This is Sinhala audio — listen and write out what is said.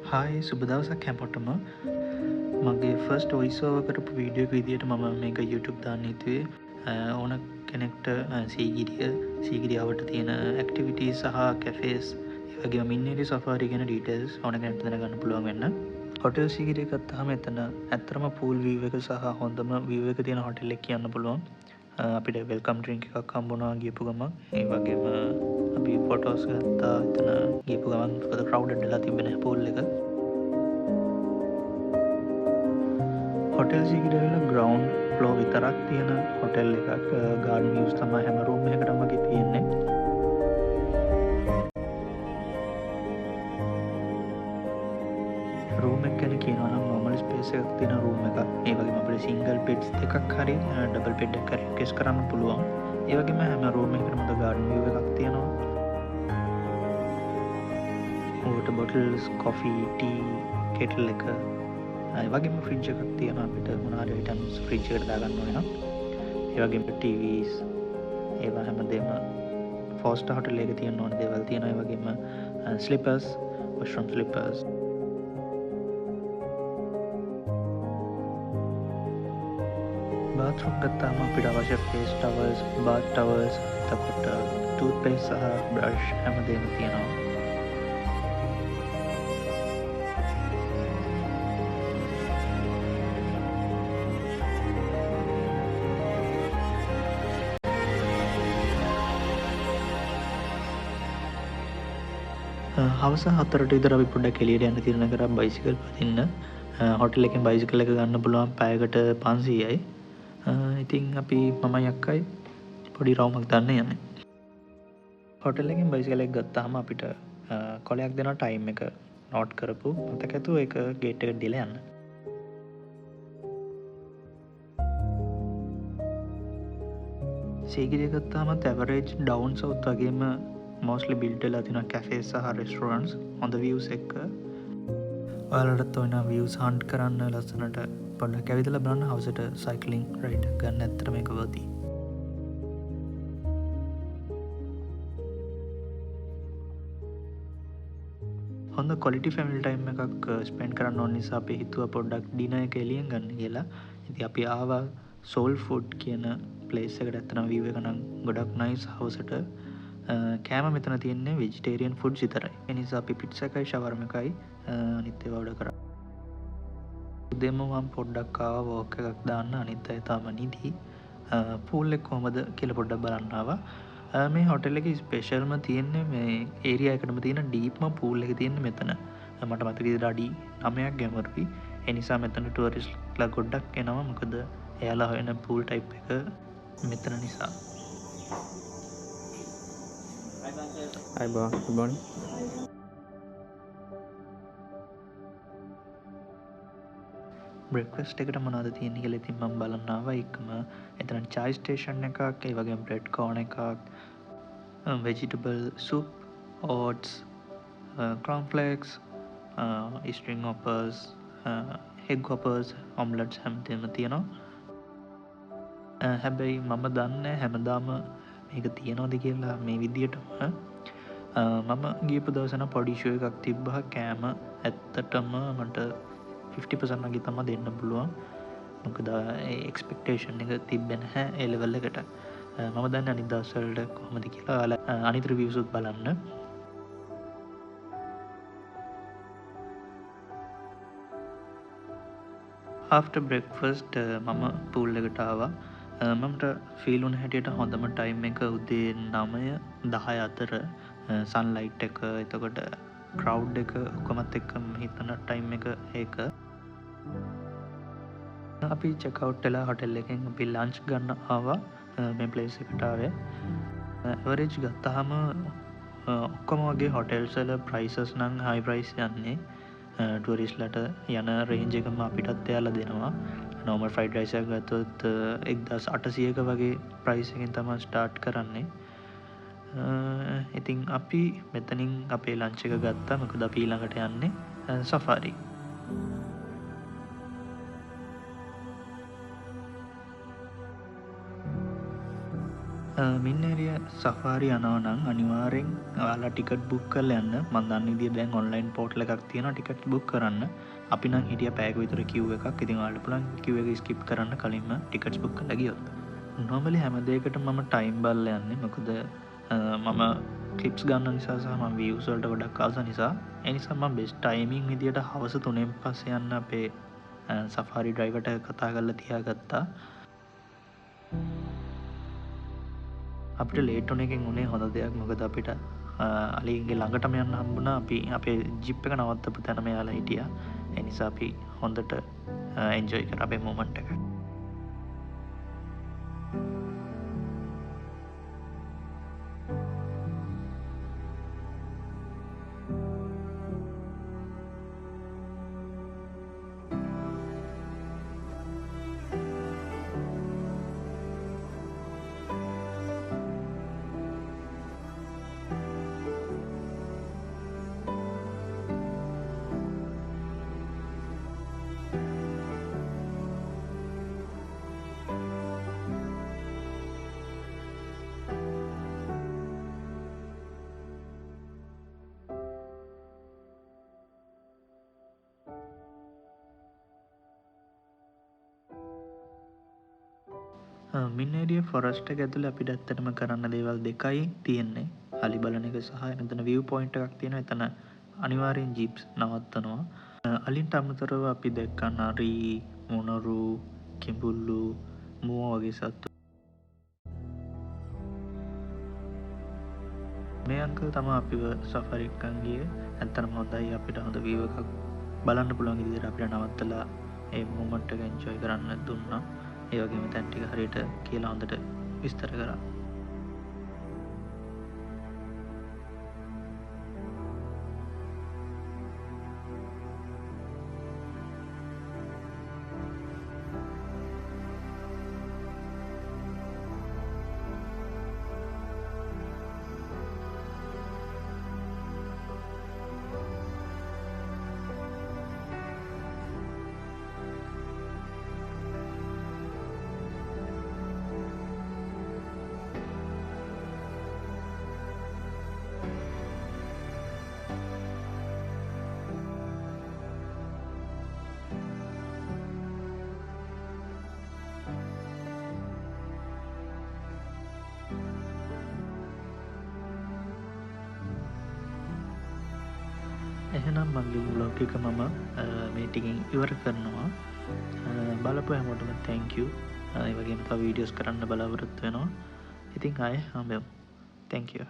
හායි සුබ දවසක් හැමෝටම. මගේ ෆස්ට් වොයිස් ඕවර් කරපු වීඩියෝ එක විදියට මම මේක YouTube දාන්න හිතුවේ. ඕන කෙනෙක්ට සීගිරියාවට තියෙන ඇක්ටිවිටීස් සහ කැෆේස් ඒ වගේම මින්නේරි සෆාරි ගැන ඩීටේල්ස් ඕන කෙනෙක්ට දැනගන්න පුළුවන් වෙන්න. හොටෙල් සීගිරිය ගත්තාම එතන ඇත්තටම පූල් වීව් එක සහ හොඳම වීව් එක තියෙන හොටෙල් එක කියන්න පුළුවන්. අපිට වෙල්කම් ඩ්‍රින්ක් එකක් හම්බුණා ගියපු ගමන්. ඒ වගේම අපි ෆොටෝස් ගත්තා. එතන ගියපු ගමන් මොකද ක්‍රවුඩඩ් වෙලා තිබ්බේ නැහැ පූල් එක. හොටෙල් සීගිරිය ග්‍රවුන්ඩ් ෆ්ලෝ විතරක් තියෙන හොටෙල් එකක්. ගාඩන් විව්ස් තමයි හැම රූම් එකකටම වගේ තියෙන්නේ. රූම් එක ගැන කියනවා නම් නෝමල් ස්පේස් එකක් තියෙන රූම් එකක්. ඒ වගේම අපිට සිංගල් බෙඩ්ස් දෙකක් හරි ඩබල් බෙඩ් එකක් හරි රික්වෙස්ට් කරන්න පුළුවන්. ඒ වගේම හැම රූම් එකකටම ගාඩන් විව් එකක් තියෙනවා. water bottles, coffee, tea, kettle එක ඒ වගේම ෆ්‍රිජ් එකක් තියෙනවා අපිට මොන හරි items ෆ්‍රිජ් එකට දාගන්න ඕනේ නම්. ඒ වගේම TVs ඒවා හැමදේම 4 star hotel එකේ තියෙන ඕන දේවල් තියෙනවා. ඒ වගේම slippers, washroom slippers. bathroom ගත්තාම අපිට අවශ්‍ය face towels, bath towels, එතකොට toothpaste සහ brush හැමදේම තියෙනවා. හවස 4ට විතර අපි පොඩ්ඩක් එළියට යන්න තීරණය කරා බයිසිකල් පදින්න. හොටෙල් එකෙන් බයිසිකල් එක ගන්න පුළුවන් පැයකට 500යි. ඉතින් අපි මමයි අක්කයි පොඩි රවුමක් දාන්න යන්නේ. හොටෙල් එකෙන් බයිසිකල් එක ගත්තාම අපිට කොලයක් දෙනවා ටයිම් එක නෝට් කරපු. මතක ඇතුව ඒක ගේට් එකට දීලා යන්න. සීගිරිය ගත්තාම ඇවරේජ් ඩවුන් සවුත් වගේම mostly built වෙලා තියෙන cafes සහ restaurants හොඳ views එක්ක. ඔයාලටත් ඔය නම් views hunt කරන්න ලස්සනට පොඩ්ඩක් ඇවිදලා බලන්න හවසට cycling ride එකක් ගන්න. ඇත්තට මේක worthy. හොඳ quality family time එකක් spend කරන්න ඕන නිසා අපි හිතුවා පොඩ්ඩක් dinner එක එළියෙන් ගන්න කියලා. ඉතින් අපි ආවා soul food කියන place එකට. ඇත්තටම view එක නම් ගොඩක් nice හවසට. කෑම මෙතන තියෙන්නේ වෙජිටේරියන් ෆුඩ්ස් විතරයි. ඒ නිසා අපි පිට්සා එකයි ෂවර්ම එකයි අනිත් ඒවා ඕඩර් කරා. උදේම මම පොඩ්ඩක් ආවා වෝක් එකක් දාන්න. අනිත් අය තාම නිදි. පූල් එක කොහමද කියලා පොඩ්ඩක් බලන්න ආවා. මේ හොටෙල් එකේ ස්පෙෂල්ම තියෙන්නේ මේ ඒරියා එකටම තියෙන ඩීප්ම පූල් එක තියෙන්නේ මෙතන. මට මතක විදිහට අඩි 9ක් ගැඹුරුයි. ඒ නිසා මෙතන ටුවරිස්ට්ලා ගොඩක් එනවා. මොකද එයාලා හොයන පූල් ටයිප් එක මෙතන නිසා. Hi, good morning. බ්‍රෙක්ෆාස්ට් එකට මොනවද තියෙන්නේ කියලා ඉතින් මම බලන්න ආවා. එකම එතන චායි ස්ටේෂන් එකක්, ඒ වගේම බ්‍රෙඩ් කෝන් එකක්, vegetable soup, oats, cornflakes, string hoppers, egg hoppers, omelets හැමදේම තියෙනවා. හැබැයි මම දන්නේ හැමදාම මේක තියනවද කියලා මේ විදියටම. මම ගියපු දවස නම් පොඩි ඉෂුව එකක් තිබ්බා. කෑම ඇත්තටම මට 50% වගේ තමයි දෙන්න පුළුවන්. මොකද ඒ එක්ස්පෙක්ටේෂන් එක තිබ්බේ නැහැ ඒ ලෙවල් එකට. මම දන්නේ අනිත් දවස් වලට කොහොමද කියලා. ඔයාලා අනිත් රිවිව්ස් උත් බලන්න. after breakfast මම pool එකට ආවා. මමට ෆීල් වුණ හැටියට හොඳම ටයිම් එක උදේ 9-10 අතර. සන්ලයිට් එක එතකොට ක්‍රවුඩ් එක ඔක්කොමත් එක්කම හිතන ටයිම් එක ඒක. අපි චෙක්අවුට් වෙලා හොටෙල් එකෙන් අපි ලන්ච් ගන්න ආවා. මේ ප්ලේස් එකට ආවේ. ඇවරේජ් ගත්තාම ඔක්කොම වගේ හොටෙල්ස් වල ප්‍රයිසස් නම් හයි ප්‍රයිස් යන්නේ. ටුවරිස්ට්ලට යන රේන්ජ් එකම අපිටත් එයාලා දෙනවා. නෝමල් ෆ්‍රයිඩ් රයිස් එකක් ගත්තොත් 1800ක වගේ ප්‍රයිස් එකෙන් තමයි ස්ටාර්ට් කරන්නේ. ඉතින් අපි මෙතනින් අපේ ලන්ච් එක ගත්තා. මොකද අපි ඊළඟට යන්නේ සෆාරි. මින්නේරිය සෆාරි යනවා නම් අනිවාර්යෙන් ඔයාලා ටිකට් බුක් කරලා යන්න. මම දන්න විදිහට දැන් ඔන්ලයින් පෝටල් එකක් තියෙනවා ටිකට් බුක් කරන්න. අපි නම් හිටිය පැයක විතර කිව් එකක්. ඉතින් ඔයාලට පුළුවන් කිව් එක ස්කිප් කරන්න කලින්ම ටිකට්ස් බුක් කරලා ගියොත්. normally හැම දෙයකටම මම ටයිම් බලලා යන්නේ. මොකද මම ක්ලිප්ස් ගන්න නිසා සහ මම views වලට ගොඩක් ආස නිසා. ඒ නිසා මම best timing විදියට හවස 3න් පස්සේ යන්න අපේ සෆාරි ඩ්‍රයිවර්ට කතා කරලා තියාගත්තා. අපිට ලේට් වුණ එකෙන් උනේ හොඳ දෙයක්. මොකද අපිට අලිගේ ළඟටම යන්න හම්බුණා. අපි අපේ ජිප් එක නවත්තපු තැනම යාලා හිටියා. ඒ නිසා අපි හොඳට එන්ජොයි කරා අපේ මොමන්ට් එක. මින්නේරිය ෆොරස්ට් එක ඇතුළේ අපිට ඇත්තටම කරන්න දේවල් දෙකයි තියෙන්නේ. අලි බලන එක සහ එතන view point එකක් තියෙනවා. එතන අනිවාර්යෙන් ජීප්ස් නවත්තනවා. අලින්ට අමතරව අපි දැක්කා නරි, මොනරු, කිඹුල්ලු, මුව වගේ සත්තු. මේ අංකල් තමයි අපිව සෆාරි එකෙන් ගියේ. ඇත්තටම හොඳයි. අපිට හොඳ view එකක් බලන්න පුළුවන් විදිහට අපිට නවත්තලා ඒ මොමන්ට් එක එන්ජොයි කරන්න දුන්නා. ඒ වගේම තැන් ටික හරියට කියලා හොඳට විස්තර කරා. එහෙනම් මගේ vlog එක මම මේ ටිකෙන් ඉවර කරනවා. බලපු හැමෝටම thank you. ඒ වගේම තව වීඩියෝස් කරන්න බලාපොරොත්තු වෙනවා. ඉතින් ආයේ හම්බෙමු. thank you.